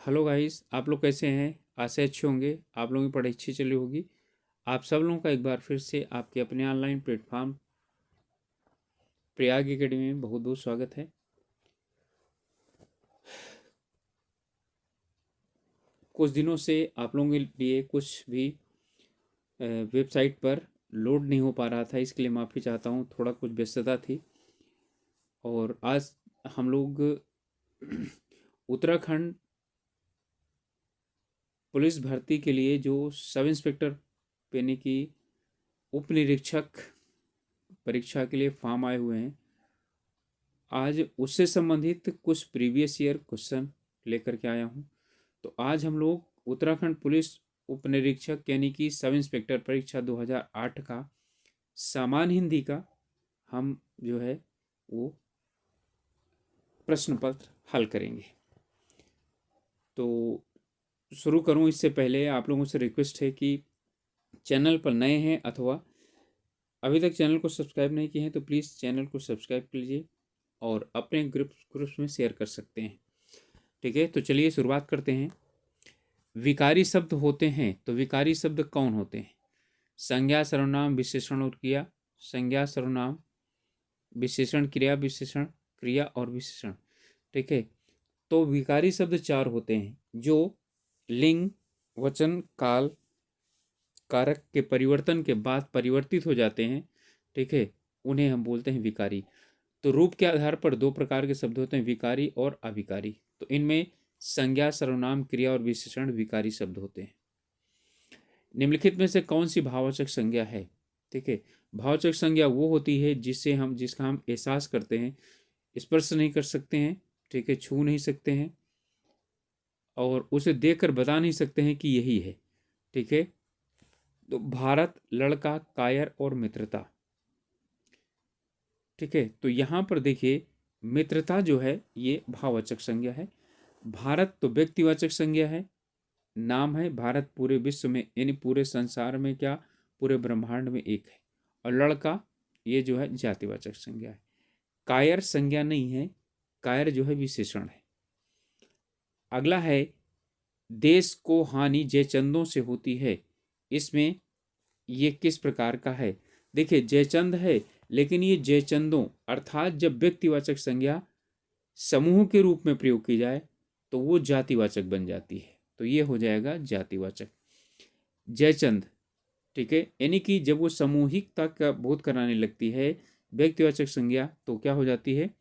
Hello guys, आप लोग कैसे हैं? आशा अच्छे होंगे। आप लोगों की पढ़ाई अच्छी चली होगी। आप सब लोगों का एक बार फिर से आपके अपने ऑनलाइन प्लेटफॉर्म प्रयाग एकेडमी में बहुत बहुत स्वागत है। कुछ दिनों से आप लोगों के लिए कुछ भी वेबसाइट पर लोड नहीं हो पा रहा था, इसके लिए माफ़ी चाहता हूँ। थोड़ा कुछ व्यस्तता थी। और आज हम लोग उत्तराखंड पुलिस भर्ती के लिए जो सब इंस्पेक्टर यानी कि उप निरीक्षक परीक्षा के लिए फॉर्म आए हुए हैं, आज उससे संबंधित कुछ प्रीवियस ईयर क्वेश्चन लेकर के आया हूँ। तो आज हम लोग उत्तराखंड पुलिस उप निरीक्षक यानी कि सब इंस्पेक्टर परीक्षा 2008 का सामान्य हिंदी का हम जो है वो प्रश्न पत्र हल करेंगे। तो शुरू करूँ इससे पहले आप लोगों से रिक्वेस्ट है कि चैनल पर नए हैं अथवा अभी तक चैनल को सब्सक्राइब नहीं किए हैं तो प्लीज़ चैनल को सब्सक्राइब कीजिए और अपने ग्रुप्स में शेयर कर सकते हैं। ठीक है, तो चलिए शुरुआत करते हैं। विकारी शब्द होते हैं तो विकारी शब्द कौन होते हैं? संज्ञा, सर्वनाम, विशेषण और क्रिया। संज्ञा, सर्वनाम, विशेषण, क्रिया, विशेषण, क्रिया और विशेषण। ठीक है, तो विकारी शब्द चार होते हैं जो लिंग, वचन, काल, कारक के परिवर्तन के बाद परिवर्तित हो जाते हैं। ठीक है, उन्हें हम बोलते हैं विकारी। तो रूप के आधार पर दो प्रकार के शब्द होते हैं, विकारी और अविकारी। तो इनमें संज्ञा, सर्वनाम, क्रिया और विशेषण विकारी शब्द होते हैं। निम्नलिखित में से कौन सी भाववाचक संज्ञा है? ठीक है, भाववाचक संज्ञा वो होती है जिसका हम एहसास करते हैं, स्पर्श नहीं कर सकते हैं, ठीक है, छू नहीं सकते हैं और उसे देखकर बता नहीं सकते हैं कि यही है। ठीक है, तो भारत, लड़का, कायर और मित्रता। ठीक है, तो यहाँ पर देखिए मित्रता जो है ये भाववाचक संज्ञा है। भारत तो व्यक्तिवाचक संज्ञा है, नाम है। भारत पूरे विश्व में यानी पूरे संसार में क्या, पूरे ब्रह्मांड में एक है। और लड़का ये जो है जातिवाचक संज्ञा है। कायर संज्ञा नहीं है, कायर जो है विशेषण है। अगला है देश को हानि जयचंदों से होती है। इसमें ये किस प्रकार का है? देखिए जयचंद है, लेकिन ये जयचंदों अर्थात जब व्यक्तिवाचक संज्ञा समूह के रूप में प्रयोग की जाए तो वो जातिवाचक बन जाती है। तो ये हो जाएगा जातिवाचक जयचंद। ठीक है, यानी कि जब वो सामूहिकता का बोध कराने लगती है व्यक्तिवाचक संज्ञा तो क्या हो जाती है,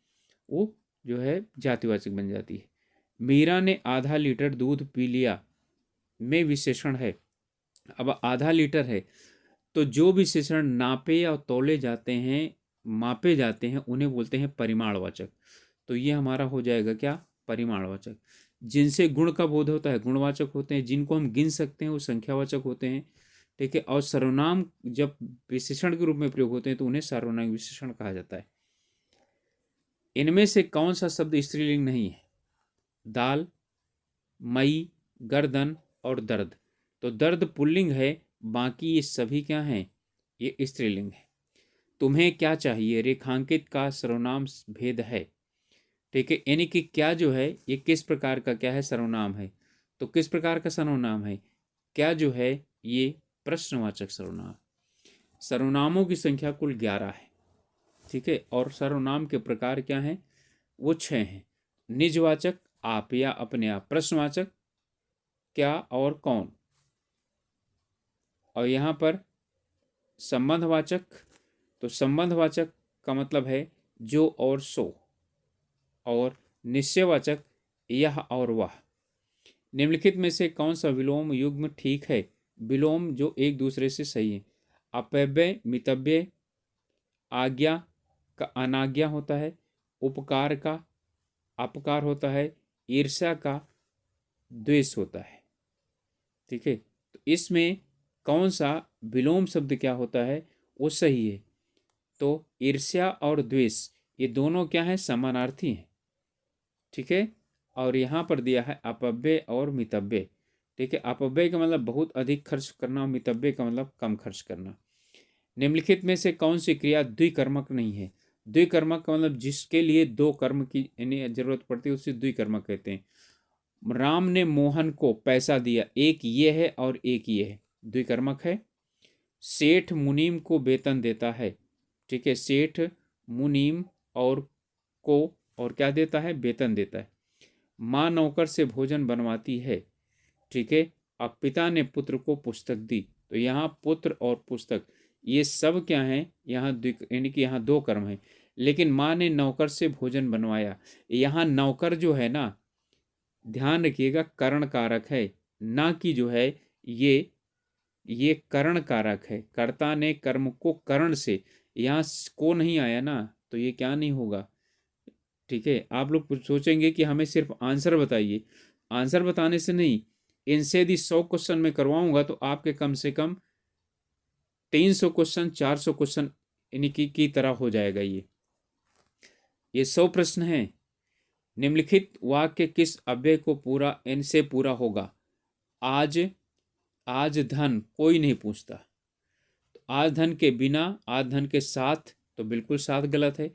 वो जो है जातिवाचक बन जाती है। मीरा ने आधा लीटर दूध पी लिया में विशेषण है। अब आधा लीटर है तो जो विशेषण नापे या तौले जाते हैं, मापे जाते हैं, उन्हें बोलते हैं परिमाणवाचक। तो ये हमारा हो जाएगा क्या, परिमाणवाचक। जिनसे गुण का बोध होता है गुणवाचक होते हैं, जिनको हम गिन सकते हैं वो संख्यावाचक होते हैं। ठीक है, और सर्वनाम जब विशेषण के रूप में प्रयोग होते हैं तो उन्हें सार्वनामिक विशेषण कहा जाता है। इनमें से कौन सा शब्द स्त्रीलिंग नहीं है? दाल, मई, गर्दन और दर्द। तो दर्द पुल्लिंग है, बाकी ये सभी क्या हैं, ये स्त्रीलिंग है। तुम्हें क्या चाहिए रेखांकित का सर्वनाम भेद है। ठीक है, यानी कि क्या जो है ये किस प्रकार का क्या है, सर्वनाम है। तो किस प्रकार का सर्वनाम है, क्या जो है ये प्रश्नवाचक सर्वनाम। सर्वनामों की संख्या कुल 11 है। ठीक है, और सर्वनाम के प्रकार क्या हैं, वो 6 हैं। निजवाचक, आप या अपने आप। प्रश्नवाचक, क्या और कौन। और यहाँ पर संबंधवाचक, तो संबंधवाचक का मतलब है जो और सो। और निश्चयवाचक, यह और वह। निम्नलिखित में से कौन सा विलोम युग्म ठीक है? विलोम जो एक दूसरे से सही है। अपव्यय, मितव्यय, आज्ञा का अनाज्ञा होता है, उपकार का अपकार होता है, ईर्ष्या का द्वेष होता है। ठीक है, तो इसमें कौन सा विलोम शब्द क्या होता है, वो सही है। तो ईर्ष्या और द्वेष ये दोनों क्या है, समानार्थी हैं। ठीक है, और यहाँ पर दिया है अपव्यय और मितव्यय। ठीक है, अपव्यय का मतलब बहुत अधिक खर्च करना और मितव्यय का मतलब कम खर्च करना। निम्नलिखित में से कौन सी क्रिया द्विकर्मक नहीं है? द्विकर्मक का मतलब जिसके लिए दो कर्म की यानी जरूरत पड़ती है उसे द्विकर्मक कहते हैं। राम ने मोहन को पैसा दिया, एक ये है और एक ये है, द्विकर्मक है। सेठ मुनीम को वेतन देता है, ठीक है, सेठ मुनीम और को और क्या देता है, वेतन देता है। माँ नौकर से भोजन बनवाती है, ठीक है। अब पिता ने पुत्र को पुस्तक दी, तो यहाँ पुत्र और पुस्तक ये सब क्या है, यहाँ यानी कि यहाँ दो कर्म है। लेकिन माँ ने नौकर से भोजन बनवाया, यहाँ नौकर जो है ना, ध्यान रखिएगा, करण कारक है, ना कि जो है ये करण कारक है। कर्ता ने कर्म को करण से, यहाँ को नहीं आया ना, तो ये क्या नहीं होगा, ठीक है। आप लोग कुछ सोचेंगे कि हमें सिर्फ आंसर बताइए, आंसर बताने से नहीं, इनसे यदि 100 क्वेश्चन में करवाऊंगा तो आपके कम से कम 300 क्वेश्चन 400 क्वेश्चन यानी की तरह हो जाएगा। ये 100 प्रश्न हैं। निम्नलिखित वाक्य किस अव्यय को पूरा इनसे पूरा होगा? आज, आज धन कोई नहीं पूछता, तो आज धन के बिना, आज धन के साथ, तो बिल्कुल साथ गलत है।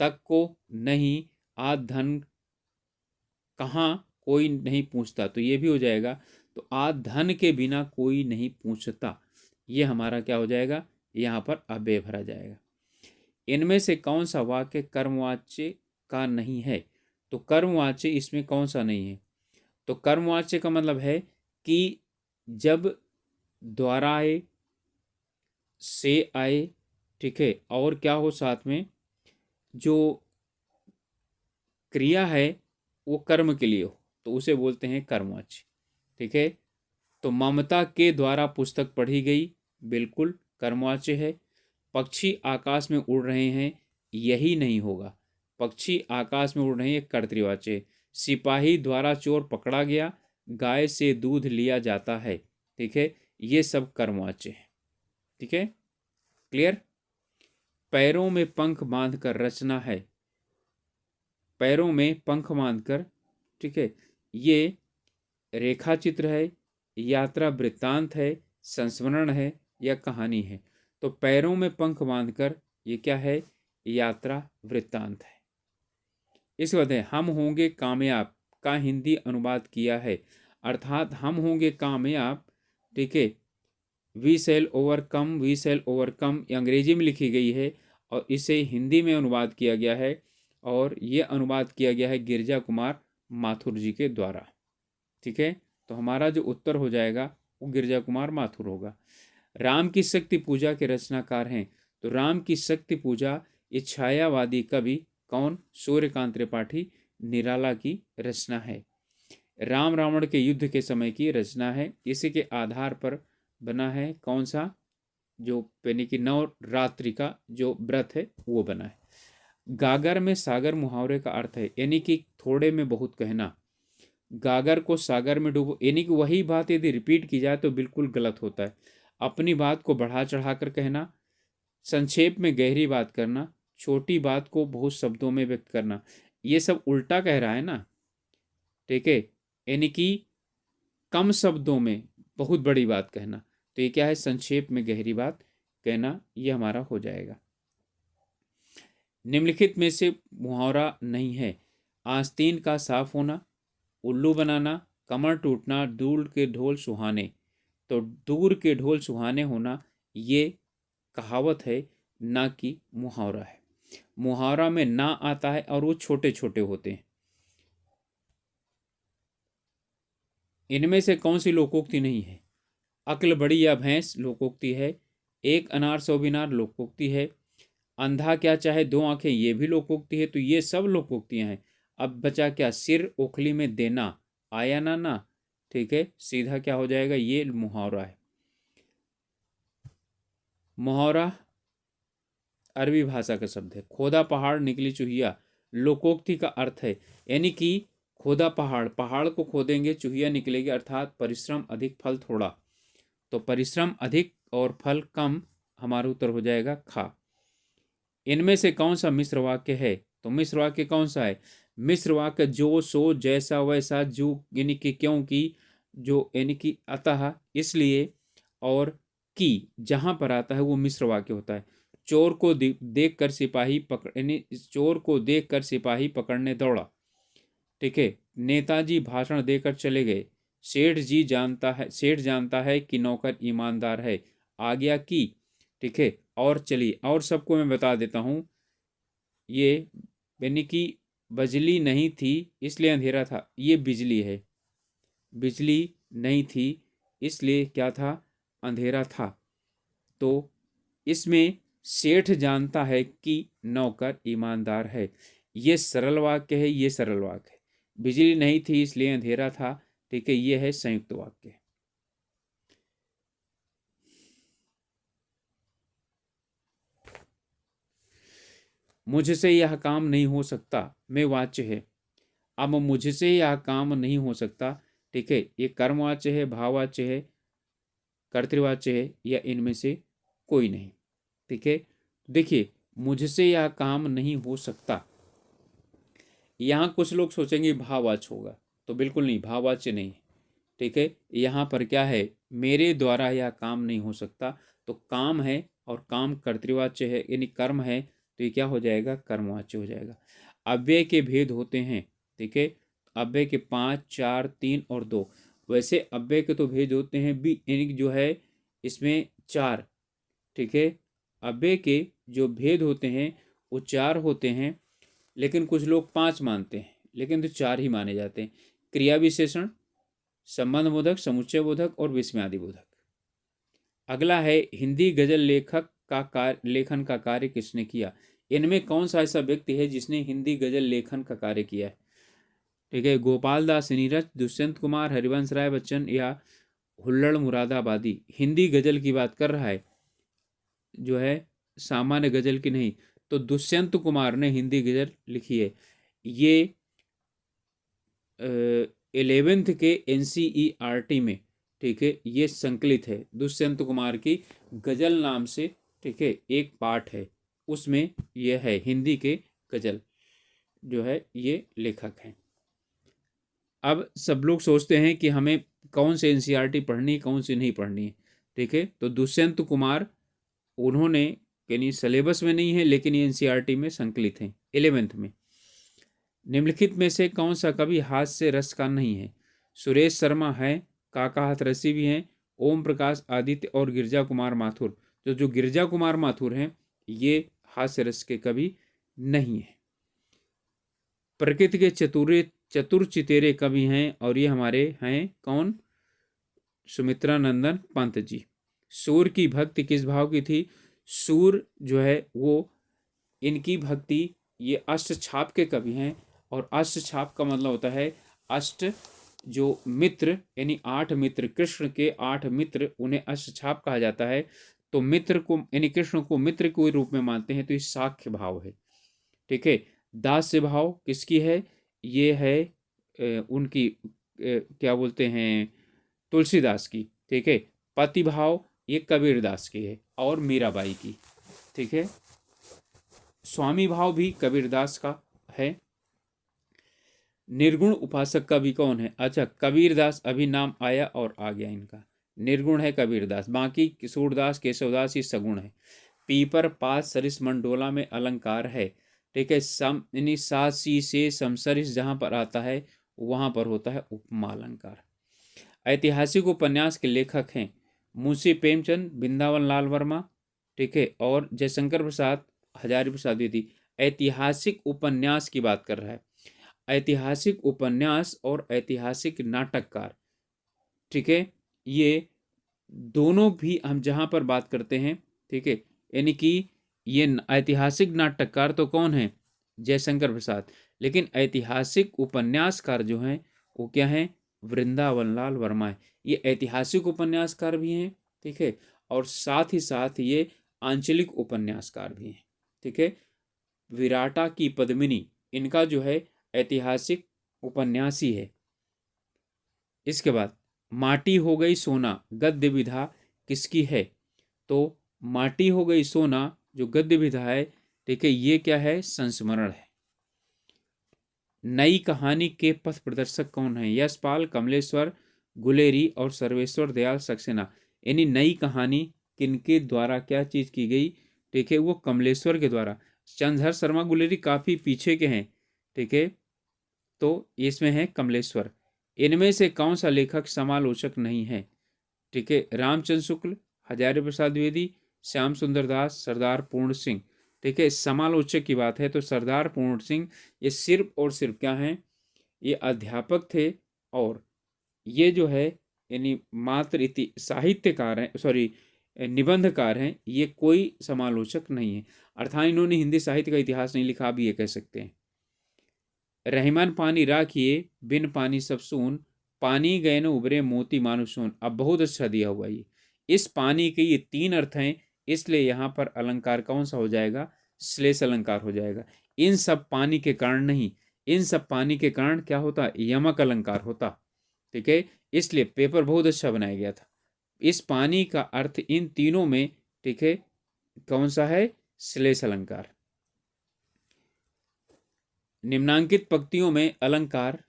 तक को नहीं, आज धन कहाँ कोई नहीं पूछता, तो ये भी हो जाएगा। तो आज धन के बिना कोई नहीं पूछता, ये हमारा क्या हो जाएगा, यहाँ पर अव्यय भरा जाएगा। इनमें से कौन सा वाक्य कर्मवाच्य का नहीं है? तो कर्मवाच्य इसमें कौन सा नहीं है? तो कर्मवाच्य का मतलब है कि जब द्वारा आए, से आए, ठीक है, और क्या हो साथ में, जो क्रिया है वो कर्म के लिए हो, तो उसे बोलते हैं कर्मवाच्य, ठीक है। तो ममता के द्वारा पुस्तक पढ़ी गई, बिल्कुल कर्मवाच्य है। पक्षी आकाश में उड़ रहे हैं, यही नहीं होगा, पक्षी आकाश में उड़ रहे हैं कर्तृवाच्य है। सिपाही द्वारा चोर पकड़ा गया, गाय से दूध लिया जाता है, ठीक है, ये सब कर्मवाच्य है, ठीक है, क्लियर। पैरों में पंख बांधकर रचना है, पैरों में पंख बांधकर, ठीक है, ये रेखा चित्र है, यात्रा वृत्तांत है, संस्मरण है या कहानी है? तो पैरों में पंख बांधकर ये क्या है, यात्रा वृत्तांत है। इसके बाद है हम होंगे कामयाब का हिंदी अनुवाद किया है, अर्थात हम होंगे कामयाब, ठीक है, वी सेल ओवरकम अंग्रेजी में लिखी गई है और इसे हिंदी में अनुवाद किया गया है, और ये अनुवाद किया गया है गिरजा कुमार माथुर जी के द्वारा, ठीक है। तो हमारा जो उत्तर हो जाएगा वो गिरजा कुमार माथुर होगा। राम की शक्ति पूजा के रचनाकार हैं, तो राम की शक्ति पूजा ये छायावादी कवि कौन, सूर्यकांत त्रिपाठी निराला की रचना है। राम रावण के युद्ध के समय की रचना है, इसी के आधार पर बना है कौन सा, जो यानी कि नवरात्रि का जो व्रत है वो बना है। गागर में सागर मुहावरे का अर्थ है, यानी कि थोड़े में बहुत कहना, गागर को सागर में डूबो, यानी कि वही बात यदि रिपीट की जाए तो बिल्कुल गलत होता है। अपनी बात को बढ़ा चढ़ाकर कहना, संक्षेप में गहरी बात करना, छोटी बात को बहुत शब्दों में व्यक्त करना, ये सब उल्टा कह रहा है ना, ठीक है, यानी कि कम शब्दों में बहुत बड़ी बात कहना, तो ये क्या है, संक्षेप में गहरी बात कहना, ये हमारा हो जाएगा। निम्नलिखित में से मुहावरा नहीं है, आस्तीन का साफ होना, उल्लू बनाना, कमर टूटना, दूर के ढोल सुहाने, तो दूर के ढोल सुहाने होना ये कहावत है, ना कि मुहावरा है। मुहावरा में ना आता है और वो छोटे छोटे होते हैं। इनमें से कौन सी लोकोक्ति नहीं है? अक्ल बड़ी या भैंस लोकोक्ति है, एक अनार सौ बिनार लोकोक्ति है, अंधा क्या चाहे दो आंखें ये भी लोकोक्ति है, तो ये सब लोकोक्तियां हैं। अब बचा क्या, सिर ओखली में देना, आया ना ना, ठीक है, सीधा क्या हो जाएगा, ये मुहावरा है। मुहावरा अरबी भाषा का शब्द है। खोदा पहाड़ निकली चूहिया लोकोक्ति का अर्थ है, यानी कि खोदा पहाड़, पहाड़ को खोदेंगे चूहिया निकलेगी, अर्थात परिश्रम अधिक फल थोड़ा, तो परिश्रम अधिक और फल कम, हमारा उत्तर हो जाएगा खा। इनमें से कौन सा मिश्र वाक्य है? तो मिश्र वाक्य कौन सा है? मिश्र वाक्य जो सो जैसा वैसा, जो यानी कि क्योंकि, जो यानी कि अतः इसलिए, और कि जहां पर आता है वो मिश्र वाक्य होता है। चोर को देख कर सिपाही पकड़, यानी चोर को देख कर सिपाही पकड़ने दौड़ा, ठीक है, नेताजी भाषण देकर चले गए। सेठ जानता है कि नौकर ईमानदार है, आज्ञा की। ठीक है, और चलिए और सबको मैं बता देता हूँ। ये यानी कि बिजली नहीं थी इसलिए अंधेरा था, ये बिजली है। बिजली नहीं थी इसलिए क्या था, अंधेरा था। तो इसमें सेठ जानता है कि नौकर ईमानदार है, ये सरल वाक्य है, ये सरल वाक्य है। बिजली नहीं थी इसलिए अंधेरा था, ठीक है, ये है संयुक्त वाक्य। मुझसे यह काम नहीं हो सकता में वाच्य है। अब मुझसे यह काम नहीं हो सकता, ठीक है, ये कर्मवाच्य है, भाववाच्य है, कर्तृवाच्य है, या इनमें से कोई नहीं। ठीक है, देखिए मुझसे यह काम नहीं हो सकता, यहाँ कुछ लोग सोचेंगे भाववाच्य होगा, तो बिल्कुल नहीं, भाववाच्य नहीं है। ठीक है, यहाँ पर क्या है, मेरे द्वारा यह काम नहीं हो सकता, तो काम है और काम कर्तृवाच्य है यानी कर्म है, तो ये क्या हो जाएगा, कर्मवाच्य हो जाएगा। अव्यय के भेद होते हैं, ठीक है, अव्यय के 5, 4, 3 और 2। वैसे अव्यय के तो भेद होते हैं भी, यानी जो है इसमें 4। ठीक है, अव्यय के जो भेद होते हैं वो 4 होते हैं, लेकिन कुछ लोग 5 मानते हैं, लेकिन तो 4 ही माने जाते हैं। क्रिया विशेषण, संबंध बोधक, समुच्चय बोधक और विस्मयादि बोधक। अगला है हिंदी गजल लेखन का कार्य किसने किया। इनमें कौन सा ऐसा व्यक्ति है जिसने हिंदी गजल लेखन का कार्य किया है। ठीक है, गोपाल दास नीरज, दुष्यंत कुमार, हरिवंश राय बच्चन या हुल्लड़ मुरादाबादी। हिंदी गजल की बात कर रहा है, जो है सामान्य गजल की नहीं। तो दुष्यंत कुमार ने हिंदी गजल लिखी है। ये 11th के NCERT में, ठीक है, ये संकलित है दुष्यंत कुमार की गजल नाम से। ठीक है, एक पाठ है उसमें यह है, हिंदी के गजल जो है ये लेखक हैं। अब सब लोग सोचते हैं कि हमें कौन से NCERT पढ़नी, कौन सी नहीं पढ़नी है। ठीक है, तो दुष्यंत कुमार उन्होंने, यानी सिलेबस में नहीं है लेकिन ये NCERT में संकलित हैं 11th में। निम्नलिखित में से कौन सा कवि हास्य रस का नहीं है। सुरेश शर्मा है, काका हाथरसी भी हैं, ओम प्रकाश आदित्य और गिरजा कुमार माथुर। तो जो गिरजा कुमार माथुर हैं ये हास्य रस के कवि नहीं है। प्रकृति के चतुर चितेरे कवि हैं, और ये हमारे हैं कौन, सुमित्रा नंदन पंत जी। सूर की भक्ति किस भाव की थी। सूर जो है वो, इनकी भक्ति, ये अष्ट छाप के कवि हैं, और अष्ट छाप का मतलब होता है अष्ट जो मित्र, यानी 8 मित्र, कृष्ण के 8 मित्र, उन्हें अष्ट छाप कहा जाता है। तो मित्र को, यानी कृष्ण को मित्र के रूप में मानते हैं, तो ये साख्य भाव है। ठीक है, दास्य भाव किसकी है, ये है उनकी क्या बोलते हैं, तुलसीदास की। ठीक है, पति भाव ये कबीरदास की है और मीराबाई की। ठीक है, स्वामी भाव भी कबीरदास का है। निर्गुण उपासक कवि कौन है। अच्छा, कबीरदास अभी नाम आया और आ गया इनका। निर्गुण है कबीरदास, बाकी सूरदास, केशवदास ये सगुण है। पीपर पास सरिस मंडोला में अलंकार है। ठीक है, सम यानी सासी से समसरिस जहाँ पर आता है वहाँ पर होता है उपमा अलंकार। ऐतिहासिक उपन्यास के लेखक हैं मुंशी प्रेमचंद, वृंदावन लाल वर्मा, ठीक है, और जयशंकर प्रसाद, हजारी प्रसाद द्विवेदी। ऐतिहासिक उपन्यास की बात कर रहा है, ऐतिहासिक उपन्यास और ऐतिहासिक नाटककार। ठीक है, ये दोनों भी हम जहाँ पर बात करते हैं, ठीक है, यानी कि ये ऐतिहासिक नाटककार तो कौन है, जयशंकर प्रसाद, लेकिन ऐतिहासिक उपन्यासकार जो हैं वो क्या हैं, वृंदावन लाल वर्मा है। ये ऐतिहासिक उपन्यासकार भी हैं, ठीक है, और साथ ही साथ ये आंचलिक उपन्यासकार भी हैं। ठीक है, विराटा की पद्मिनी इनका जो है ऐतिहासिक उपन्यासी है। इसके बाद माटी हो गई सोना गद्य विधा किसकी है। तो माटी हो गई सोना जो गद्य विधा है, ठीक है, ये क्या है, संस्मरण है। नई कहानी के पथ प्रदर्शक कौन है। यशपाल, कमलेश्वर गुलेरी और सर्वेश्वर दयाल सक्सेना। यानी नई कहानी किनके द्वारा क्या चीज की गई, ठीक है, वो कमलेश्वर के द्वारा। चंद्रधर शर्मा गुलेरी काफी पीछे के हैं, ठीक है, तो इसमें है कमलेश्वर। इनमें से कौन सा लेखक समालोचक नहीं है? ठीक है, रामचंद्र शुक्ल, हजारी प्रसाद द्विवेदी, श्याम सुंदर दास, सरदार पूर्ण सिंह। ठीक है, समालोचक की बात है तो सरदार पूर्ण सिंह ये सिर्फ और सिर्फ क्या हैं, ये अध्यापक थे और ये जो है यानी मात्र साहित्यकार हैं, सॉरी निबंधकार हैं, ये कोई समालोचक नहीं है। अर्थात इन्होंने हिंदी साहित्य का इतिहास नहीं लिखा, भी ये कह सकते हैं। रहमान पानी राखिए, बिन पानी सब सून, पानी गए न उबरे मोती मानुसून। अब बहुत अच्छा दिया हुआ ये। इस पानी के ये 3 अर्थ हैं, इसलिए यहाँ पर अलंकार कौन सा हो जाएगा? श्लेष अलंकार हो जाएगा। इन सब पानी के कारण नहीं, इन सब पानी के कारण क्या होता? यमक अलंकार होता। ठीक है, इसलिए पेपर बहुत अच्छा बनाया गया था। इस पानी का अर्थ इन तीनों में, ठीक है, कौन सा है? श्लेष अलंकार। निम्नांकित पंक्तियों में अलंकार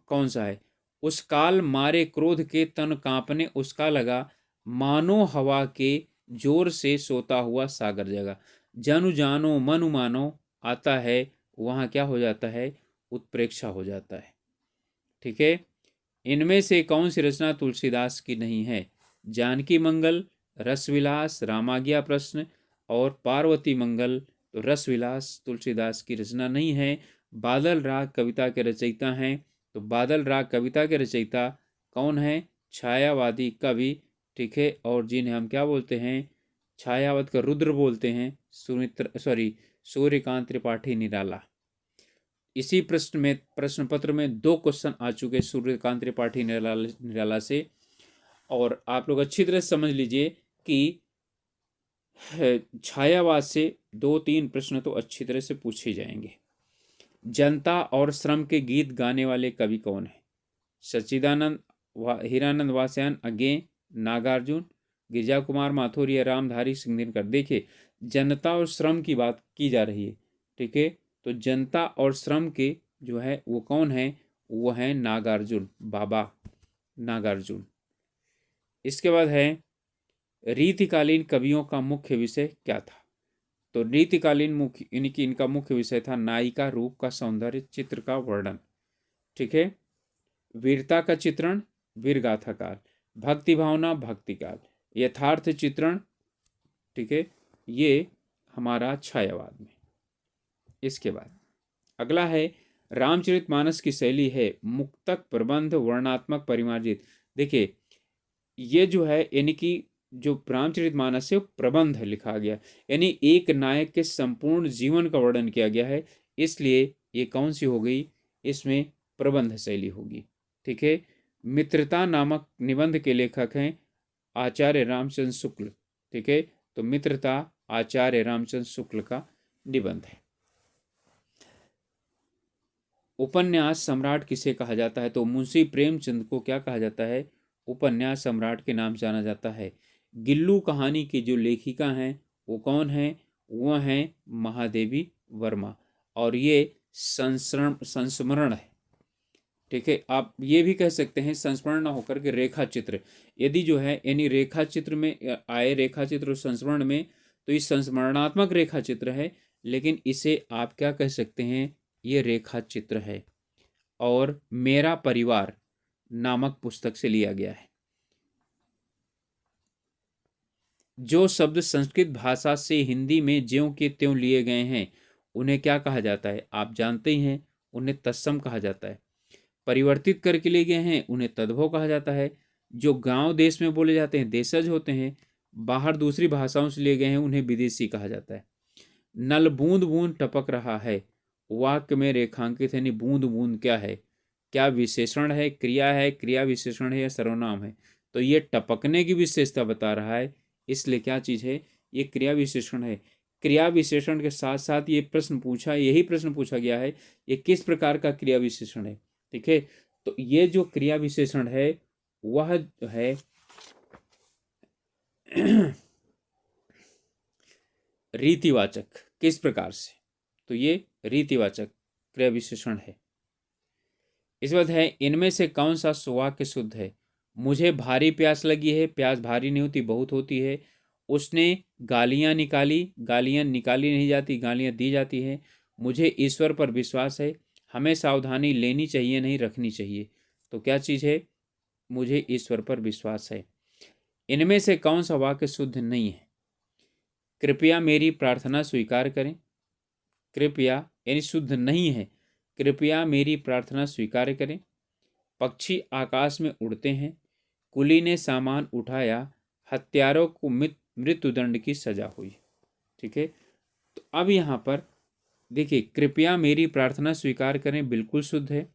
कौन सा है? उस काल मारे क्रोध के तन कांपने, उसका लगा मानो हवा के जोर से सोता हुआ सागर जगा। जनु जानो मनु मानो आता है, वहां क्या हो जाता है? उत्प्रेक्षा हो जाता है। ठीक है, इनमें से कौन सी रचना तुलसीदास की नहीं है? जानकी मंगल, रसविलास, रामाज्ञा प्रश्न और पार्वती मंगल। तो रसविलास तुलसीदास की रचना नहीं है। बादल राग कविता के रचयिता हैं, तो बादल राग कविता के रचयिता कौन है? छायावादी कवि। ठीक है, और जिन्हें हम क्या बोलते हैं? छायावत का रुद्र बोलते हैं, सूर्यकांत त्रिपाठी निराला। इसी प्रश्न पत्र में 2 क्वेश्चन आ चुके सूर्यकांत त्रिपाठी निराला से, और आप लोग अच्छी तरह समझ लीजिए कि छायावाद से 2-3 प्रश्न तो अच्छी तरह से पूछे जाएंगे। जनता और श्रम के गीत गाने वाले कवि कौन है? सच्चिदानंद, हीरानंद वासयान, अज्ञे, नागार्जुन, गिरिजा कुमार माथुर या रामधारी सिंह दिनकर। देखिए, जनता और श्रम की बात की जा रही है। ठीक है, तो जनता और श्रम के जो है वो कौन है? वो है नागार्जुन, बाबा नागार्जुन। इसके बाद है रीतिकालीन कवियों का मुख्य विषय क्या था? तो रीतिकालीन मुख्य इनका मुख्य विषय था नायिका रूप का सौंदर्य, चित्र का वर्णन। ठीक है, वीरता का चित्रण, वीरगाथा काल, भक्ति भावना, भक्ति काल, यथार्थ चित्रण। ठीक है, ये हमारा छायावाद में। इसके बाद अगला है रामचरितमानस की शैली है मुक्तक, प्रबंध, वर्णात्मक, परिमार्जित। देखिए, ये जो है यानी कि जो रामचरितमानस है प्रबंध लिखा गया, यानी एक नायक के संपूर्ण जीवन का वर्णन किया गया है, इसलिए ये कौन सी हो गई? इसमें प्रबंध शैली होगी। ठीक है, मित्रता नामक निबंध के लेखक हैं आचार्य रामचंद्र शुक्ल। ठीक है, तो मित्रता आचार्य रामचंद्र शुक्ल का निबंध है। उपन्यास सम्राट किसे कहा जाता है? तो मुंशी प्रेमचंद को क्या कहा जाता है? उपन्यास सम्राट के नाम जाना जाता है। गिल्लू कहानी की जो लेखिका हैं वो कौन है? वो हैं महादेवी वर्मा, और ये संस्मरण है। ठीक है, आप ये भी कह सकते हैं संस्मरण ना होकर के रेखा चित्र। यदि जो है यानी रेखा चित्र में आए, रेखा चित्र और संस्मरण में, तो ये संस्मरणात्मक रेखा चित्र है, लेकिन इसे आप क्या कह सकते हैं? ये रेखा चित्र है, और मेरा परिवार नामक पुस्तक से लिया गया है। जो शब्द संस्कृत भाषा से हिंदी में ज्यों के त्यों लिए गए हैं उन्हें क्या कहा जाता है? आप जानते ही हैं, उन्हें तत्सम कहा जाता है। परिवर्तित करके लिए गए हैं उन्हें तद्भव कहा जाता है। जो गांव देश में बोले जाते हैं देशज होते हैं। बाहर दूसरी भाषाओं से लिए गए हैं उन्हें विदेशी कहा जाता है। नल बूंद बूंद टपक रहा है, वाक्य में रेखांकित है। यानी बूंद बूंद क्या है? क्या विशेषण है, क्रिया है, क्रिया विशेषण है या सर्वनाम है? तो ये टपकने की विशेषता बता रहा है, इसलिए क्या चीज़ है? ये क्रिया विशेषण है। क्रिया विशेषण के साथ साथ यही प्रश्न पूछा गया है, ये किस प्रकार का क्रिया विशेषण है? ठीक है, तो ये जो क्रिया विशेषण है वह है रीतिवाचक। किस प्रकार से? तो ये रीतिवाचक क्रिया विशेषण है। इस बात है इनमें से कौन सा सुवाक्य शुद्ध है? मुझे भारी प्यास लगी है, प्यास भारी नहीं होती, बहुत होती है। उसने गालियां निकाली, गालियां निकाली नहीं जाती, गालियां दी जाती है। मुझे ईश्वर पर विश्वास है, हमें सावधानी लेनी चाहिए, नहीं रखनी चाहिए। तो क्या चीज़ है? मुझे ईश्वर पर विश्वास है। इनमें से कौन सा वाक्य शुद्ध नहीं है? कृपया मेरी प्रार्थना स्वीकार करें। कृपया यानी शुद्ध नहीं है। कृपया मेरी प्रार्थना स्वीकार करें। पक्षी आकाश में उड़ते हैं। कुली ने सामान उठाया। हत्यारों को मृत्युदंड की सजा हुई। ठीक है। तो अब यहाँ पर देखिए, कृपया मेरी प्रार्थना स्वीकार करें बिल्कुल शुद्ध है।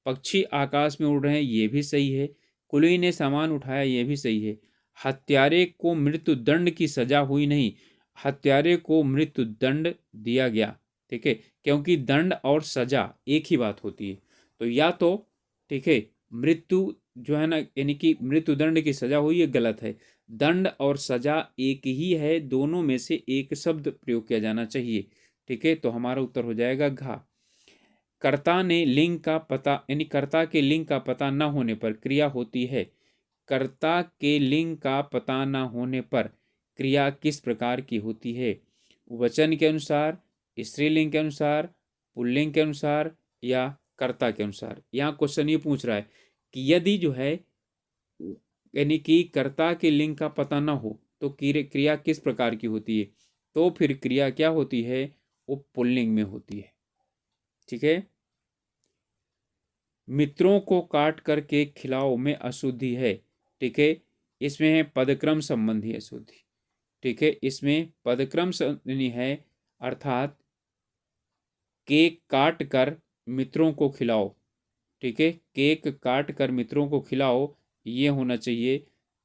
पक्षी आकाश में उड़ रहे हैं, ये भी सही है। कुली ने सामान उठाया, ये भी सही है। हत्यारे को मृत्युदंड की सजा हुई नहीं, हत्यारे को मृत्युदंड दिया गया। ठीक है, क्योंकि दंड और सजा एक ही बात होती है। तो या तो ठीक है, मृत्यु जो है ना, यानी कि मृत्युदंड की सजा हुई, ये गलत है। दंड और सजा एक ही है, दोनों में से एक शब्द प्रयोग किया जाना चाहिए। ठीक है, तो हमारा उत्तर हो जाएगा घा। कर्ता ने लिंग का पता, यानी कर्ता के लिंग का पता न होने पर क्रिया होती है। कर्ता के लिंग का पता न होने पर क्रिया किस प्रकार की होती है? वचन के अनुसार, स्त्रीलिंग के अनुसार, पुल्लिंग के अनुसार, या कर्ता के अनुसार। यहाँ क्वेश्चन ये पूछ रहा है कि यदि जो है यानी कि कर्ता के लिंग का पता न हो तो क्रिया किस प्रकार की होती है? तो फिर क्रिया क्या होती है? वो पुल्लिंग में होती है। ठीक है। मित्रों को काट करके खिलाओ में अशुद्धि है। ठीक है, इसमें है पदक्रम संबंधी अशुद्धि। ठीक है, इसमें पदक्रम संबंधी है, अर्थात केक काट कर मित्रों को खिलाओ। ठीक है, केक काट कर मित्रों को खिलाओ, ये होना चाहिए।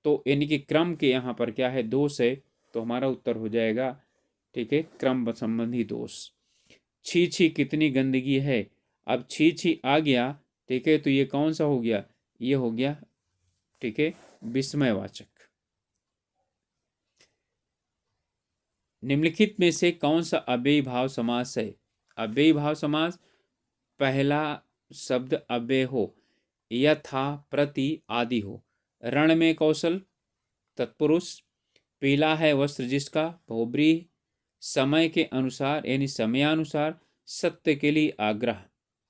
तो यानी कि क्रम के यहाँ पर क्या है? दोष है। तो हमारा उत्तर हो जाएगा, ठीक है, क्रम संबंधी दोष। छी छी कितनी गंदगी है। अब छी छी आ गया, ठीक है, तो ये कौन सा हो गया? ये हो गया, ठीक है, विस्मयवाचक। निम्नलिखित में से कौन सा अव्ययी भाव समास है? अव्ययी भाव समास, पहला शब्द अव्यय हो, यथा, प्रति, आदि हो। रण में कौशल, तत्पुरुष। पीला है वस्त्र जिसका, बहुब्रीहि। समय के अनुसार यानी समयानुसार, सत्य के लिए आग्रह।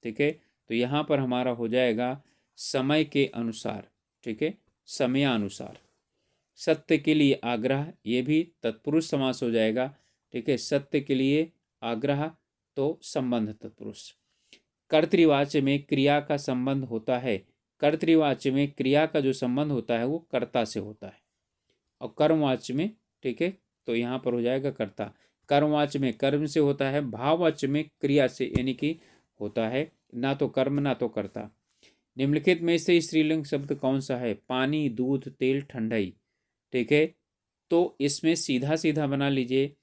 ठीक है, तो यहाँ पर हमारा हो जाएगा समय के अनुसार। ठीक है, समयानुसार। सत्य के लिए आग्रह, ये भी तत्पुरुष समास हो जाएगा। ठीक है, सत्य के लिए आग्रह, तो संबंध तत्पुरुष। कर्तृवाच्य में क्रिया का संबंध होता है। कर्तृवाच्य में क्रिया का जो संबंध होता है वो कर्ता से होता है। और कर्मवाच्य में, ठीक है, तो यहाँ पर हो जाएगा कर्ता। कर्मवाच्य में कर्म से होता है, भाववाच्य में क्रिया से यानी कि होता है, ना तो कर्म ना तो कर्ता। निम्नलिखित में से स्त्रीलिंग शब्द कौन सा है? पानी, दूध, तेल, ठंडाई। ठीक है, तो इसमें सीधा सीधा बना लीजिए,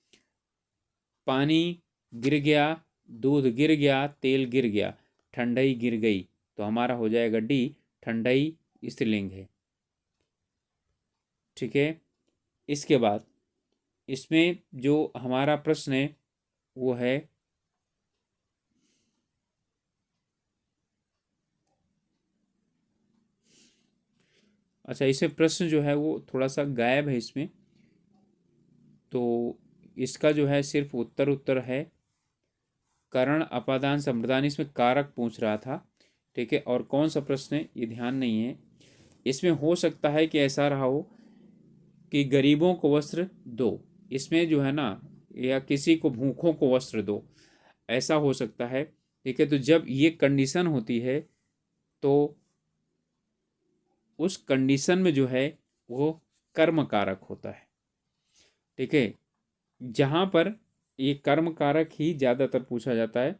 पानी गिर गया, दूध गिर गया, तेल गिर गया, ठंडाई गिर गई। तो हमारा हो जाएगा डी, ठंडाई स्त्रीलिंग है। ठीक है, इसके बाद इसमें जो हमारा प्रश्न है वो है, अच्छा, इसे प्रश्न जो है वो थोड़ा सा गायब है इसमें, तो इसका जो है सिर्फ उत्तर उत्तर है। करण, अपादान, संप्रदान, इसमें कारक पूछ रहा था। ठीक है, और कौन सा प्रश्न है ये ध्यान नहीं है। इसमें हो सकता है कि ऐसा रहा हो कि गरीबों को वस्त्र दो, इसमें जो है ना, या किसी को भूखों को वस्त्र दो, ऐसा हो सकता है। ठीक है, तो जब ये कंडीशन होती है तो उस कंडीशन में जो है वो कर्म कारक होता है। ठीक है, जहाँ पर ये कर्म कारक ही ज़्यादातर पूछा जाता है,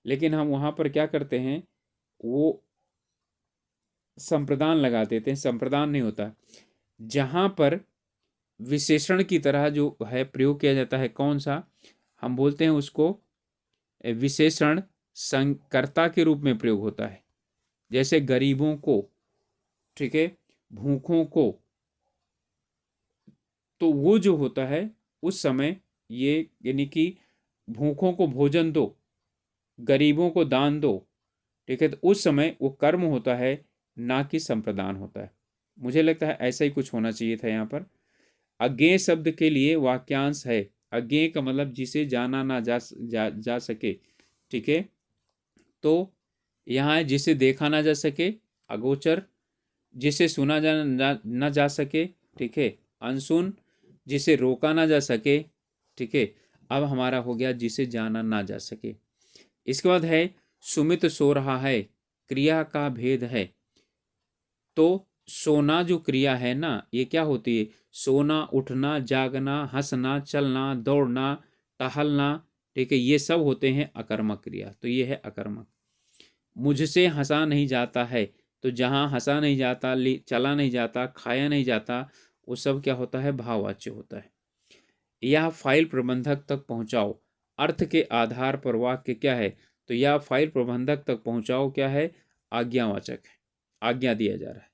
लेकिन हम वहाँ पर क्या करते हैं, वो संप्रदान लगा देते हैं। संप्रदान नहीं होता। जहाँ पर विशेषण की तरह जो है प्रयोग किया जाता है, कौन सा, हम बोलते हैं उसको विशेषण संकर्ता के रूप में प्रयोग होता है। जैसे गरीबों को, ठीक है, भूखों को, तो वो जो होता है उस समय ये, यानी कि भूखों को भोजन दो, गरीबों को दान दो। ठीक है, तो उस समय वो कर्म होता है, ना कि संप्रदान होता है। मुझे लगता है ऐसा ही कुछ होना चाहिए था यहाँ पर। अज्ञेय शब्द के लिए वाक्यांश है। अज्ञेय का मतलब जिसे जाना ना जा सके। ठीक है, तो यहाँ है जिसे देखा ना जा सके, अगोचर। जिसे सुना ना जा सके, ठीक है, अनसुन। जिसे रोका ना जा सके, ठीक है। अब हमारा हो गया जिसे जाना ना जा सके। इसके बाद है सुमित सो रहा है, क्रिया का भेद है। तो सोना जो क्रिया है ना, ये क्या होती है? सोना, उठना, जागना, हंसना, चलना, दौड़ना, टहलना, ठीक है, ये सब होते हैं अकर्मक क्रिया। तो ये है अकर्मक। मुझसे हंसा नहीं जाता है, तो जहाँ हंसा नहीं जाता, चला नहीं जाता, खाया नहीं जाता, वो सब क्या होता है? भाववाच्य होता है। यह फाइल प्रबंधक तक पहुंचाओ, अर्थ के आधार पर वाक्य क्या है? तो यह फाइल प्रबंधक तक पहुंचाओ क्या है? आज्ञावाचक है, आज्ञा दिया जा रहा है।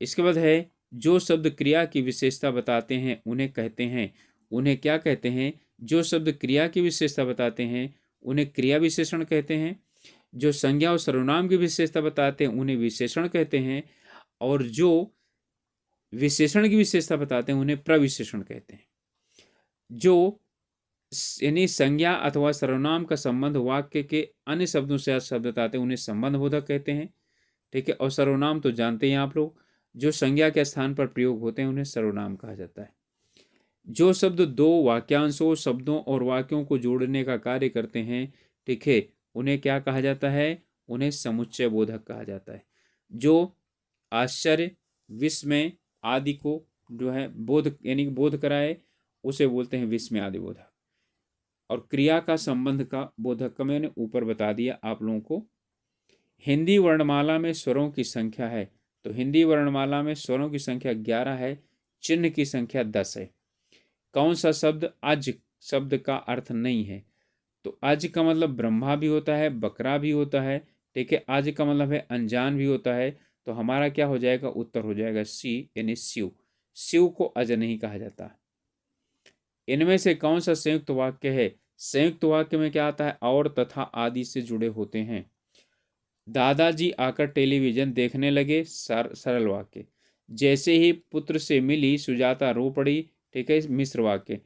इसके बाद है जो शब्द क्रिया की विशेषता बताते हैं उन्हें कहते हैं, उन्हें क्या कहते हैं? जो शब्द क्रिया की विशेषता बताते हैं उन्हें क्रिया विशेषण कहते हैं। जो संज्ञा और सर्वनाम की विशेषता बताते हैं उन्हें विशेषण कहते हैं। और जो विशेषण की विशेषता बताते हैं उन्हें प्रविशेषण कहते हैं। जो यानी संज्ञा अथवा सर्वनाम का संबंध वाक्य के अन्य शब्दों से शब्द बताते हैं उन्हें संबंध बोधक कहते हैं, ठीक है। और सर्वनाम तो जानते हैं आप लोग, जो संज्ञा के स्थान पर प्रयोग होते हैं उन्हें सर्वनाम कहा जाता है। जो शब्द दो वाक्यांशों, शब्दों और वाक्यों को जोड़ने का कार्य करते हैं, ठीक है, उन्हें क्या कहा जाता है? उन्हें समुच्चय बोधक कहा जाता है। जो आश्चर्य, विस्मय आदि को जो है बोध यानी बोध कराए, उसे बोलते हैं विस्मय आदि बोधक। और क्रिया का संबंध का बोधक का मैंने ऊपर बता दिया आप लोगों को। हिंदी वर्णमाला में स्वरों की संख्या है, तो हिंदी वर्णमाला में स्वरों की संख्या 11 है, चिन्ह की संख्या 10 है। कौन सा शब्द अज शब्द का अर्थ नहीं है? तो अज का मतलब ब्रह्मा भी होता है, बकरा भी होता है, ठीक है। आज का मतलब है अनजान भी होता है। तो हमारा क्या हो जाएगा? उत्तर हो जाएगा सी, यानी शिव। शिव को अज नहीं कहा जाता। इनमें से कौन सा संयुक्त वाक्य है? संयुक्त वाक्य में क्या आता है? और, तथा आदि से जुड़े होते हैं। दादाजी आकर टेलीविजन देखने लगे, सरल वाक्य। जैसे ही पुत्र से मिली सुजाता रो पड़ी, ठीक है, मिश्र वाक्य।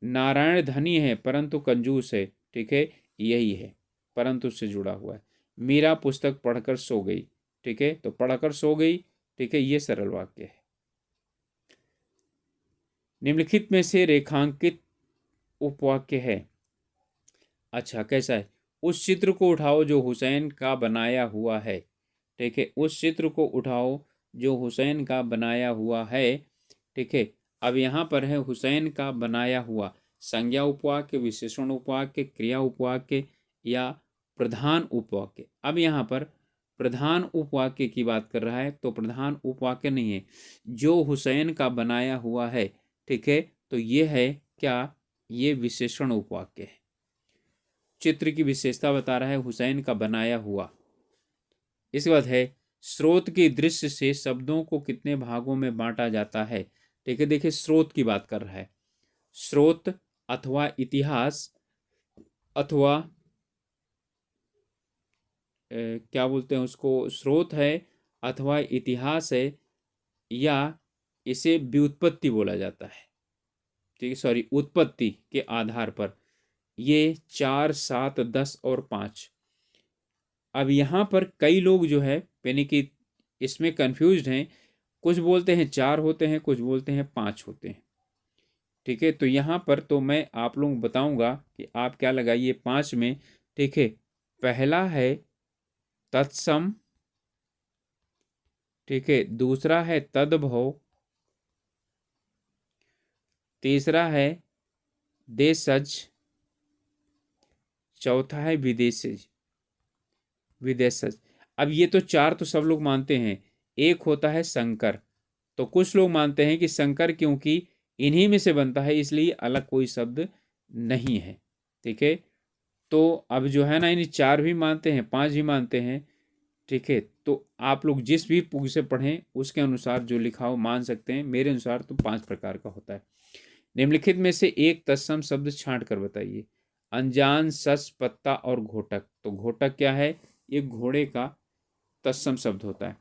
नारायण धनी है परंतु कंजूस है, ठीक है, यही है, परंतु से जुड़ा हुआ है। मीरा पुस्तक पढ़कर सो गई, ठीक है, तो पढ़कर सो गई, ठीक है, ये सरल वाक्य है। निम्नलिखित में से रेखांकित उपवाक्य है। अच्छा, कैसा है? उस चित्र को उठाओ जो हुसैन का बनाया हुआ है, ठीक है, उस चित्र को उठाओ जो हुसैन का बनाया हुआ है, ठीक है। अब यहाँ पर है हुसैन का बनाया हुआ, संज्ञा उपवाक्य, विशेषण उपवाक्य, क्रिया उपवाक्य या प्रधान उपवाक्य। अब यहाँ पर प्रधान उपवाक्य की बात कर रहा है, तो प्रधान उपवाक्य नहीं है, जो हुसैन का बनाया हुआ है, ठीक है, तो ये है क्या? ये विशेषण उपवाक्य है। चित्र की विशेषता बता रहा है, हुसैन का बनाया हुआ। इसके बाद है स्रोत के दृश्य से शब्दों को कितने भागों में बांटा जाता है, ठीक है। देखिए, स्रोत की बात कर रहा है। स्रोत अथवा इतिहास अथवा क्या बोलते हैं उसको, स्रोत है अथवा इतिहास है, या इसे व्युत्पत्ति बोला जाता है, ठीक है, सॉरी, उत्पत्ति के आधार पर। ये 4, 7, 10 और 5। अब यहाँ पर कई लोग जो है यानी कि इसमें कंफ्यूज्ड हैं। कुछ बोलते हैं 4 होते हैं, कुछ बोलते हैं 5 होते हैं, ठीक है। तो यहाँ पर तो मैं आप लोगों को बताऊंगा कि आप क्या लगाइए 5 में, ठीक है। पहला है तत्सम, ठीक है। दूसरा है तद्भव, तीसरा है देशज, चौथा है विदेशज, विदेशज। अब ये तो 4 तो सब लोग मानते हैं। एक होता है संकर, तो कुछ लोग मानते हैं कि संकर क्योंकि इन्हीं में से बनता है इसलिए अलग कोई शब्द नहीं है, ठीक है। तो अब जो है ना, इन्हीं 4 भी मानते हैं, 5 भी मानते हैं, ठीक है। तो आप लोग जिस भी पुस्तक से पढ़ें उसके अनुसार जो लिखा हो मान सकते हैं। मेरे अनुसार तो 5 प्रकार का होता है। निम्नलिखित में से एक तत्सम शब्द छांट कर बताइए। अनजान, सस, पत्ता और घोटक। तो घोटक क्या है? ये घोड़े का तत्सम शब्द होता है।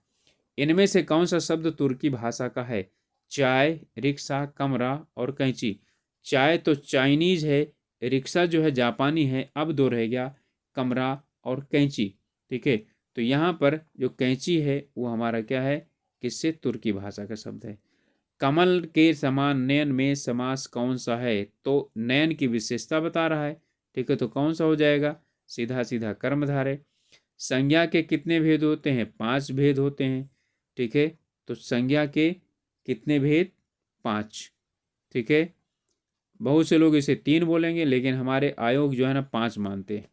इनमें से कौन सा शब्द तुर्की भाषा का है? चाय, रिक्शा, कमरा और कैंची। चाय तो चाइनीज है, रिक्शा जो है जापानी है। अब 2 रह गया, कमरा और कैंची। ठीक है। तो यहाँ पर जो कैंची है वो हमारा क्या है, किससे, तुर्की भाषा का शब्द है। कमल के समान नयन में समास कौन सा है, तो नयन की विशेषता बता रहा है, ठीक है। तो कौन सा हो जाएगा, सीधा सीधा कर्मधारय। संज्ञा के कितने भेद होते हैं, 5 भेद होते हैं, ठीक है। तो संज्ञा के कितने भेद, 5, ठीक है। बहुत से लोग इसे 3 बोलेंगे, लेकिन हमारे आयोग जो है ना 5 मानते हैं।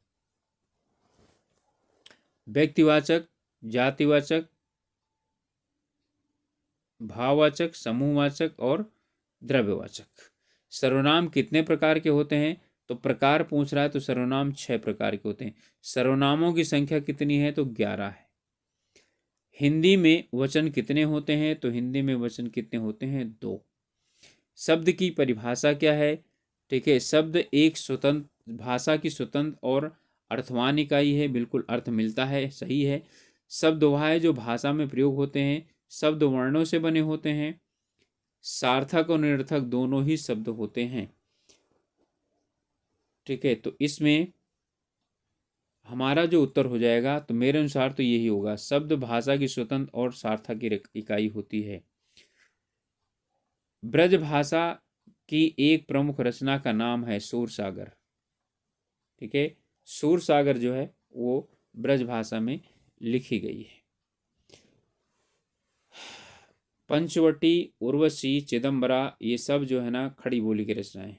व्यक्तिवाचक, जातिवाचक, भाववाचक, समूहवाचक और द्रव्यवाचक। सर्वनाम कितने प्रकार के होते हैं, तो प्रकार पूछ रहा है, तो सर्वनाम 6 प्रकार के होते हैं। सर्वनामों की संख्या कितनी है, तो 11 है। हिंदी में वचन कितने होते हैं, तो हिंदी में वचन कितने होते हैं, 2। शब्द की परिभाषा क्या है, ठीक है। शब्द एक स्वतंत्र भाषा की स्वतंत्र और अर्थवान इकाई है, बिल्कुल अर्थ मिलता है, सही है। शब्द वह है जो भाषा में प्रयोग होते हैं, शब्द वर्णों से बने होते हैं, सार्थक और निरर्थक दोनों ही शब्द होते हैं, ठीक है। तो इसमें हमारा जो उत्तर हो जाएगा, तो मेरे अनुसार तो यही होगा, शब्द भाषा की स्वतंत्र और सार्थक इकाई होती है। ब्रज भाषा की एक प्रमुख रचना का नाम है सूरसागर, ठीक है। सूरसागर जो है वो ब्रज भाषा में लिखी गई है। पंचवटी, उर्वशी, चिदम्बरा, ये सब जो है ना खड़ी बोली की रचनाएं।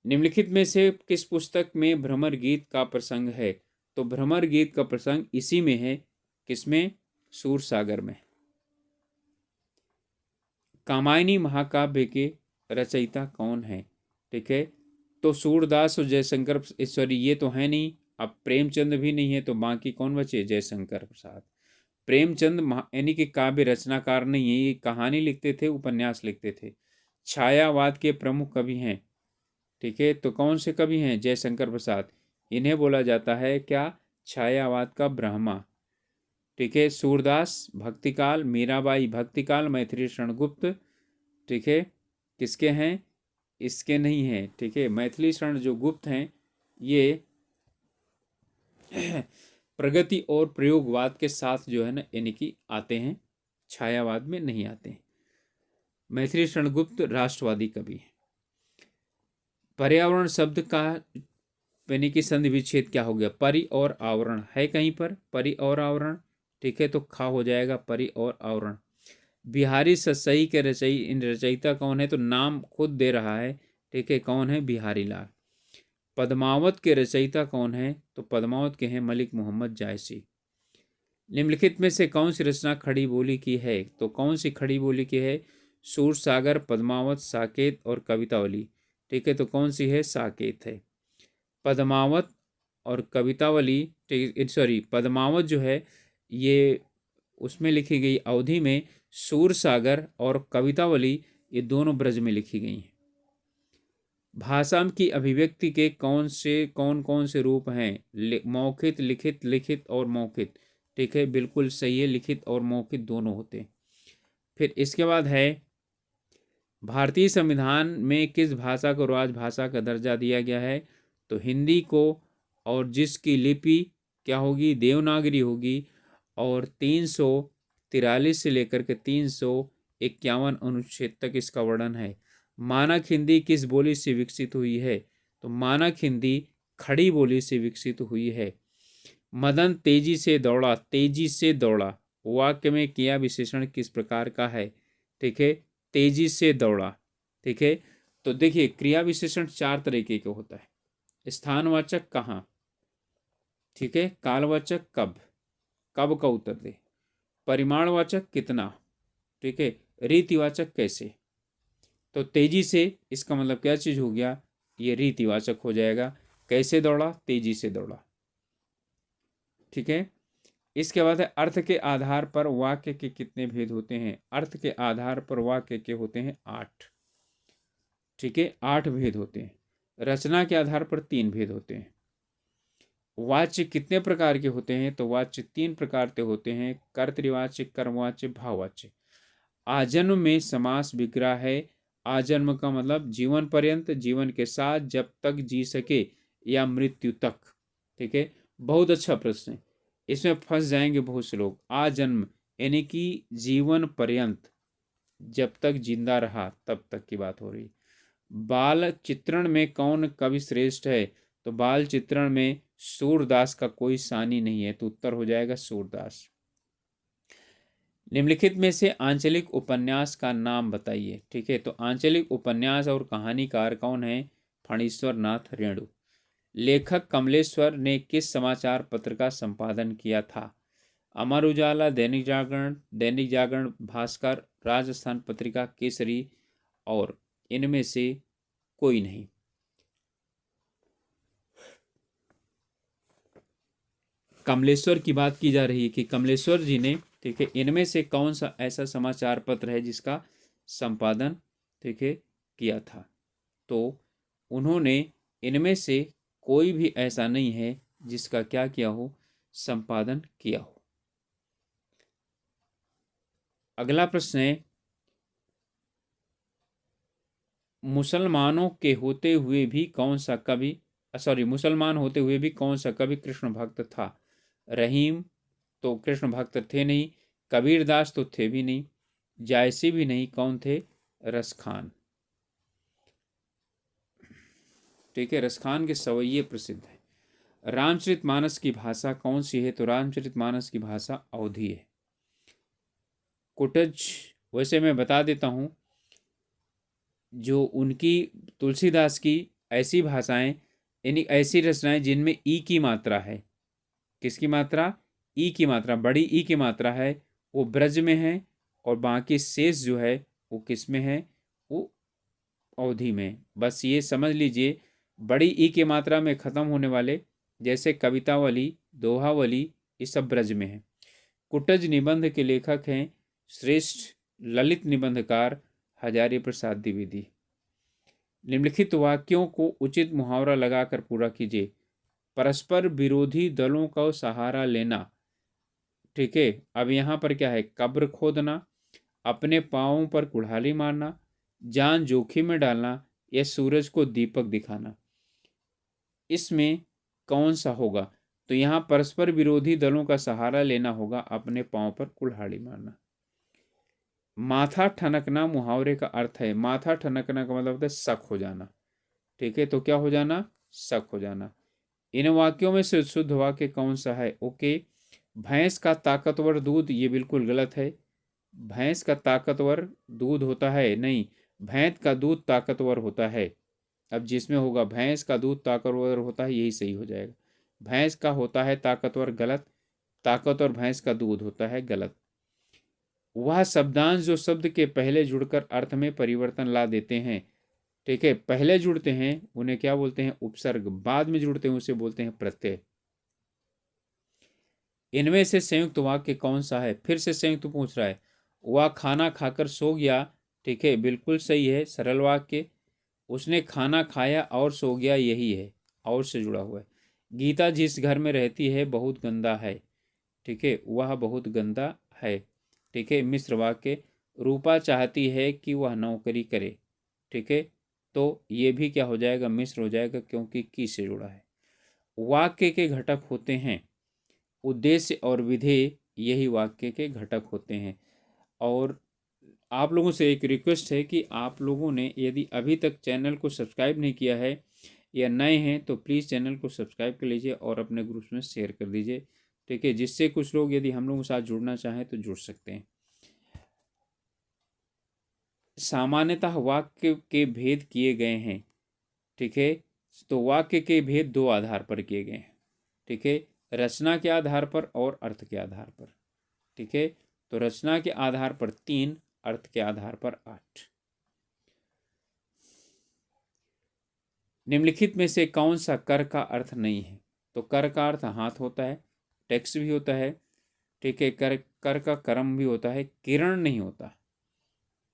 निम्नलिखित में से किस पुस्तक में भ्रमर गीत का प्रसंग है, तो भ्रमर गीत का प्रसंग इसी में है, किसमें, सूरसागर में। कामायनी महाकाव्य के रचयिता कौन है, ठीक है। तो सूरदास और जयशंकर, सॉरी ये तो है नहीं, अब प्रेमचंद भी नहीं है, तो बाकी कौन बचे, जयशंकर प्रसाद। प्रेमचंद यानी कि काव्य रचनाकार नहीं है, ये कहानी लिखते थे, उपन्यास लिखते थे। छायावाद के प्रमुख कवि हैं, ठीक है। तो कौन से कवि हैं, जयशंकर प्रसाद। इन्हें बोला जाता है क्या, छायावाद का ब्रह्मा, ठीक है। सूरदास भक्तिकाल, मीराबाई भक्तिकाल, मैथिली शरण गुप्त, ठीक है, किसके हैं, इसके नहीं हैं, ठीक है। मैथिली शरण जो गुप्त हैं ये प्रगति और प्रयोगवाद के साथ जो है ना यानी कि आते हैं, छायावाद में नहीं आते हैं। मैथिली शरण गुप्त राष्ट्रवादी कवि हैं। पर्यावरण शब्द का यानी कि संधि विच्छेद क्या हो गया, परि और आवरण है कहीं पर, परि और आवरण, ठीक है। तो खा हो जाएगा परि और आवरण। बिहारी सतसई के रचयिता कौन है, तो नाम खुद दे रहा है, ठीक है, कौन है, बिहारी लाल। पद्मावत के रचयिता कौन है, तो पद्मावत के हैं मलिक मोहम्मद जायसी। निम्नलिखित में से कौन सी रचना खड़ी बोली की है, तो कौन सी खड़ी बोली की है, सूरसागर, पद्मावत, साकेत और कवितावली, ठीक है। तो कौन सी है, साकेत है। पद्मावत और कवितावली, सॉरी पद्मावत जो है ये उसमें लिखी गई अवधि में, सूरसागर और कवितावली ये दोनों ब्रज में लिखी गई हैं। भाषा की अभिव्यक्ति के कौन कौन से रूप हैं, मौखिक, लिखित, लिखित और मौखिक, ठीक है, बिल्कुल सही है, लिखित और मौखिक दोनों होते हैं। फिर इसके बाद है, भारतीय संविधान में किस भाषा को राजभाषा का दर्जा दिया गया है, तो हिंदी को, और जिसकी लिपि क्या होगी, देवनागरी होगी, और 343 से लेकर के 351 अनुच्छेद तक इसका वर्णन है। मानक हिंदी किस बोली से विकसित हुई है, तो मानक हिंदी खड़ी बोली से विकसित हुई है। मदन तेजी से दौड़ा, तेजी से दौड़ा वाक्य में क्रिया विशेषण किस प्रकार का है, ठीक है, तेजी से दौड़ा, ठीक है। तो देखिए क्रिया विशेषण 4 तरीके का होता है, स्थानवाचक कहाँ, ठीक है, कालवाचक कब, कब का उत्तर दे, परिमाणवाचक कितना, ठीक है, रीतिवाचक कैसे। तो तेजी से इसका मतलब क्या चीज हो गया, ये रीतिवाचक हो जाएगा, कैसे दौड़ा, तेजी से दौड़ा, ठीक है। इसके बाद है, अर्थ के आधार पर वाक्य के कितने भेद होते हैं, अर्थ के आधार पर वाक्य के होते हैं 8, ठीक है, 8 भेद होते हैं। रचना के आधार पर 3 भेद होते हैं। वाच्य कितने प्रकार के होते हैं, तो वाच्य 3 प्रकार के होते हैं, कर्तृवाच्य, कर्मवाच्य, भाववाच्य। आजन्म में समास विग्रह है, आजन्म का मतलब जीवन पर्यंत, जीवन के साथ, जब तक जी सके, या मृत्यु तक, ठीक है। बहुत अच्छा प्रश्न है, इसमें फंस जाएंगे बहुत से लोग। आजन्म यानी कि जीवन पर्यंत, जब तक जिंदा रहा तब तक की बात हो रही। बाल चित्रण में कौन कवि श्रेष्ठ है? तो बाल चित्रण में सूरदास का कोई सानी नहीं है, तो उत्तर हो जाएगा सूरदास। निम्नलिखित में से आंचलिक उपन्यास का नाम बताइए। ठीक है, तो आंचलिक उपन्यास और कहानीकार कौन है? फणीश्वर नाथ रेणु। लेखक कमलेश्वर ने किस समाचार पत्र का संपादन किया था? अमर उजाला, दैनिक जागरण, भास्कर, राजस्थान पत्रिका, केसरी, और इनमें से कोई नहीं। कमलेश्वर की बात की जा रही है कि कमलेश्वर जी ने, ठीक है, इनमें से कौन सा ऐसा समाचार पत्र है जिसका संपादन, ठीक है, किया था? तो उन्होंने इनमें से कोई भी ऐसा नहीं है जिसका क्या किया हो, संपादन किया हो। अगला प्रश्न है, मुसलमानों के होते हुए भी कौन सा कवि, मुसलमान होते हुए भी कौन सा कवि कृष्ण भक्त था? रहीम तो कृष्ण भक्त थे नहीं, कबीरदास तो थे भी नहीं, जायसी भी नहीं, कौन थे? रसखान। ठीक है, रसखान के सवैये प्रसिद्ध है। रामचरितमानस की भाषा कौन सी है? तो रामचरितमानस की भाषा अवधी है। कुटज, वैसे मैं बता देता हूं, जो उनकी तुलसीदास की ऐसी भाषाएं, यानी ऐसी रचनाएं जिनमें ई की मात्रा है। किसकी मात्रा? ई की मात्रा, बड़ी ई की मात्रा है, वो ब्रज में है, और बाकी शेष जो है वो किस में है? वो अवधि में। बस ये समझ लीजिए, बड़ी ई की मात्रा में खत्म होने वाले जैसे कवितावली, दोहावली, ये सब ब्रज में है। कुटज निबंध के लेखक हैं श्रेष्ठ ललित निबंधकार हजारी प्रसाद द्विवेदी। निम्नलिखित वाक्यों को उचित मुहावरा लगाकर पूरा कीजिए। परस्पर विरोधी दलों का सहारा लेना। ठीक है, अब यहाँ पर क्या है? कब्र खोदना, अपने पांवों पर कुल्हाड़ी मारना, जान जोखिम में डालना, या सूरज को दीपक दिखाना। इसमें कौन सा होगा? तो यहाँ परस्पर विरोधी दलों का सहारा लेना होगा, अपने पांव पर कुल्हाड़ी मारना। माथा ठनकना मुहावरे का अर्थ है। माथा ठनकना का मतलब होता है शक हो जाना। ठीक है, तो क्या हो जाना? शक हो जाना। इन वाक्यों में से शुद्ध वाक्य कौन सा है? ओके, भैंस का ताकतवर दूध, ये बिल्कुल गलत है। भैंस का ताकतवर दूध होता है नहीं, भैंस का दूध ताकतवर होता है। अब जिसमें होगा भैंस का दूध ताकतवर होता है, यही सही हो जाएगा। भैंस का होता है ताकतवर, गलत। ताकतवर भैंस का दूध होता है, गलत। वह शब्दांश जो शब्द के पहले जुड़कर अर्थ में परिवर्तन ला देते हैं। ठीक है, पहले जुड़ते हैं उन्हें क्या बोलते हैं? उपसर्ग। बाद में जुड़ते हैं उसे बोलते हैं प्रत्यय। इनमें से संयुक्त वाक्य कौन सा है? फिर से संयुक्त पूछ रहा है। वह खाना खाकर सो गया, ठीक है, बिल्कुल सही है, सरल वाक्य। उसने खाना खाया और सो गया, यही है, और से जुड़ा हुआ है। गीता जिस घर में रहती है बहुत गंदा है, ठीक है, वह बहुत गंदा है। ठीक है, मिश्र वाक्य। रूपा चाहती है कि वह नौकरी करे, ठीक है, तो ये भी क्या हो जाएगा? मिश्र हो जाएगा, क्योंकि की से जुड़ा है। वाक्य के घटक होते हैं उद्देश्य और विधेय, यही वाक्य के घटक होते हैं। और आप लोगों से एक रिक्वेस्ट है कि आप लोगों ने यदि अभी तक चैनल को सब्सक्राइब नहीं किया है या नए हैं तो प्लीज़ चैनल को सब्सक्राइब कर लीजिए और अपने ग्रुप्स में शेयर कर दीजिए। ठीक है, जिससे कुछ लोग यदि हम लोगों के साथ जुड़ना चाहें तो जुड़ सकते हैं। सामान्यतः वाक्य के भेद किए गए हैं। ठीक है, तो वाक्य के भेद दो आधार पर किए गए हैं। ठीक है, रचना के आधार पर और अर्थ के आधार पर। ठीक है, तो रचना के आधार पर 3, अर्थ के आधार पर 8। निम्नलिखित में से कौन सा कर का अर्थ नहीं है? तो कर का अर्थ हाथ होता है, टैक्स भी होता है, ठीक है, कर का कर्म भी होता है, किरण नहीं होता।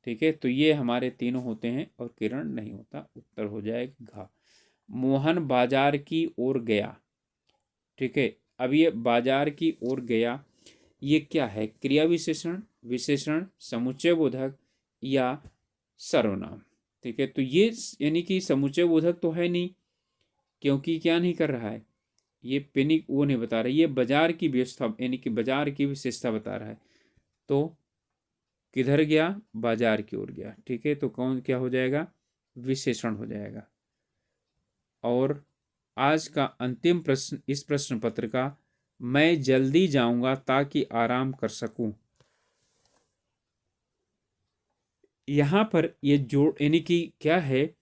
ठीक है, तो ये हमारे तीनों होते हैं और किरण नहीं होता, उत्तर हो जाएगा घा। मोहन बाजार की ओर गया। ठीक है, अब ये बाजार की ओर गया, ये क्या है? क्रिया विशेषण, विशेषण, समुच्चय बोधक या सर्वनाम। ठीक है, तो ये यानी कि समुच्चय बोधक तो है नहीं, क्योंकि क्या नहीं कर रहा है? ये पेनी वो नहीं बता रहा, ये बाजार की व्यवस्था यानी कि बाजार की विशेषता बता रहा है। तो किधर गया? बाजार की ओर गया। ठीक है, तो कौन क्या हो जाएगा? विशेषण हो जाएगा। और आज का अंतिम प्रश्न इस प्रश्न पत्र का, मैं जल्दी जाऊंगा ताकि आराम कर सकूं। यहां पर ये जोड़ यानी कि क्या है?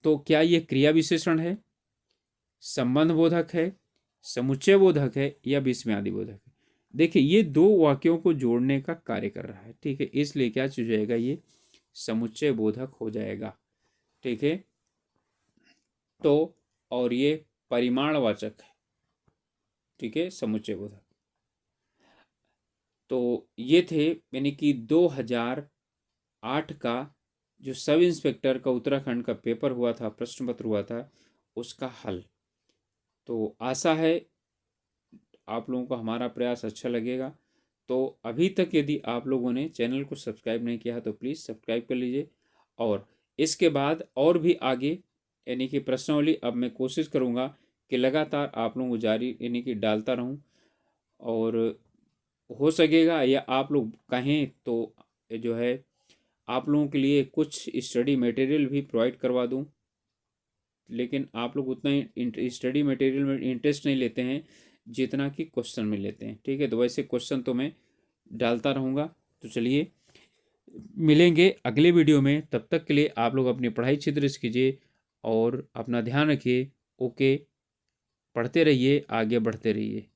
तो क्या ये क्रिया विशेषण है, संबंध बोधक है, समुच्चय बोधक है, या विस्मयादि बोधक है? देखिए, ये दो वाक्यों को जोड़ने का कार्य कर रहा है। ठीक है, इसलिए क्या चीज हो जाएगा? ये समुच्चय बोधक हो जाएगा। ठीक है, तो और ये परिमाणवाचक है। ठीक है, समुच्चय बोधक। तो ये थे यानी कि 2008 का जो सब इंस्पेक्टर का उत्तराखंड का पेपर हुआ था, प्रश्न पत्र हुआ था, उसका हल। तो आशा है आप लोगों को हमारा प्रयास अच्छा लगेगा। तो अभी तक यदि आप लोगों ने चैनल को सब्सक्राइब नहीं किया है तो प्लीज़ सब्सक्राइब कर लीजिए। और इसके बाद और भी आगे यानी कि प्रश्नावली अब मैं कोशिश करूँगा कि लगातार आप लोगों को जारी यानी कि डालता रहूँ। और हो सकेगा या आप लोग कहें तो जो है आप लोगों के लिए कुछ स्टडी मटेरियल भी प्रोवाइड करवा दूं। लेकिन आप लोग उतना स्टडी मटेरियल में इंटरेस्ट नहीं लेते हैं जितना कि क्वेश्चन में लेते हैं। ठीक है, तो वैसे क्वेश्चन तो मैं डालता रहूँगा। तो चलिए मिलेंगे अगले वीडियो में, तब तक के लिए आप लोग अपनी पढ़ाई अच्छी तरह से कीजिए और अपना ध्यान रखिए। ओके, पढ़ते रहिए, आगे बढ़ते रहिए।